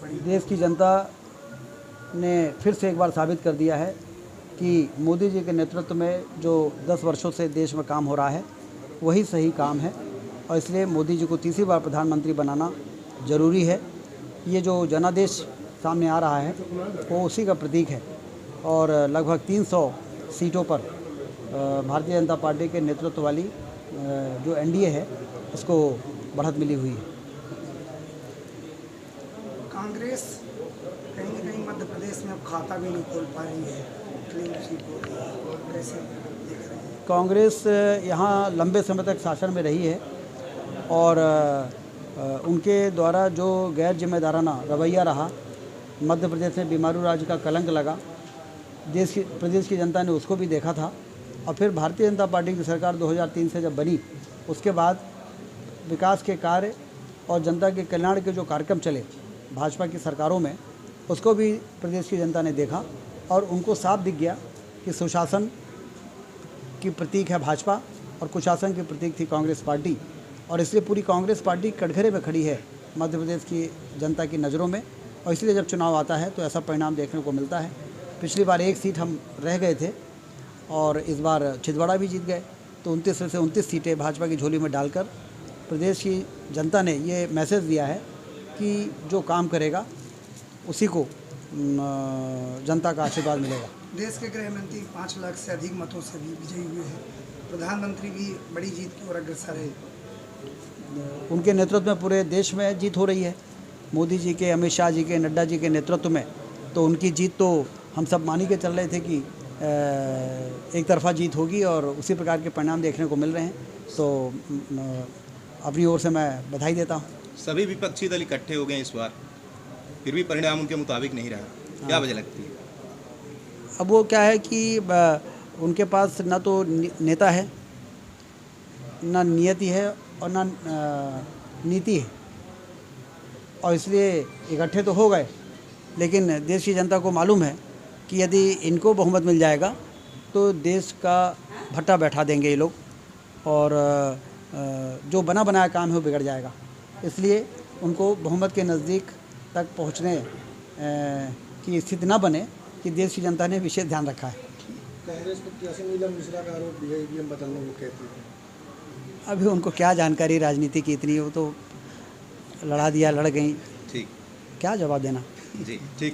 देश की जनता ने फिर से एक बार साबित कर दिया है कि मोदी जी के नेतृत्व में जो 10 वर्षों से देश में काम हो रहा है वही सही काम है और इसलिए मोदी जी को तीसरी बार प्रधानमंत्री बनाना ज़रूरी है। ये जो जनादेश सामने आ रहा है वो उसी का प्रतीक है और लगभग 300 सीटों पर भारतीय जनता पार्टी के नेतृत्व वाली जो एनडीए है उसको बढ़त मिली हुई है। कांग्रेस कहीं न कहीं मध्य प्रदेश में अब खाता भी नहीं खोल पा रही है, क्लीन स्वीप हो रही है, कैसे देख रहे हैं? कांग्रेस यहाँ लंबे समय तक शासन में रही है और उनके द्वारा जो गैर जिम्मेदाराना रवैया रहा, मध्य प्रदेश में बीमारू राज का कलंक लगा, प्रदेश की जनता ने उसको भी देखा था और फिर भारतीय जनता पार्टी की सरकार 2003 से जब बनी उसके बाद विकास के कार्य और जनता के कल्याण के जो कार्यक्रम चले भाजपा की सरकारों में उसको भी प्रदेश की जनता ने देखा और उनको साफ दिख गया कि सुशासन की प्रतीक है भाजपा और कुशासन की प्रतीक थी कांग्रेस पार्टी और इसलिए पूरी कांग्रेस पार्टी कटघरे में खड़ी है मध्य प्रदेश की जनता की नज़रों में और इसलिए जब चुनाव आता है तो ऐसा परिणाम देखने को मिलता है। पिछली बार एक सीट हम रह गए थे और इस बार छिंदवाड़ा भी जीत गए, तो 29 से 29 सीटें भाजपा की झोली में डालकर प्रदेश की जनता ने ये मैसेज दिया है कि जो काम करेगा उसी को जनता का आशीर्वाद मिलेगा। देश के गृह मंत्री 5 लाख से अधिक मतों से भी विजयी हुए हैं, प्रधानमंत्री भी बड़ी जीत की ओर अग्रसर है। उनके नेतृत्व में पूरे देश में जीत हो रही है, मोदी जी के, अमित शाह जी के, नड्डा जी के नेतृत्व में। तो उनकी जीत तो हम सब मान के चल रहे थे कि एक तरफा जीत होगी और उसी प्रकार के परिणाम देखने को मिल रहे हैं। तो अपनी ओर से मैं बधाई देता हूँ। सभी विपक्षी दल इकट्ठे हो गए इस बार, फिर भी परिणाम उनके मुताबिक नहीं रहा, क्या वजह लगती है? अब वो क्या है कि उनके पास ना तो नेता है, ना नियति है और ना नीति है और इसलिए इकट्ठे तो हो गए, लेकिन देश की जनता को मालूम है कि यदि इनको बहुमत मिल जाएगा तो देश का भट्टा बैठा देंगे ये लोग और जो बना बनाया काम है वो बिगड़ जाएगा। इसलिए उनको बहुमत के नज़दीक तक पहुंचने की स्थिति न बने कि देश की जनता ने विशेष ध्यान रखा है। कांग्रेस प्रत्याशी नीलम मिश्रा का आरोप ईवीएम बदलने को कहती है। अभी उनको क्या जानकारी राजनीति की इतनी, वो तो लड़ा दिया, लड़ गई, ठीक, क्या जवाब देना। जी ठीक।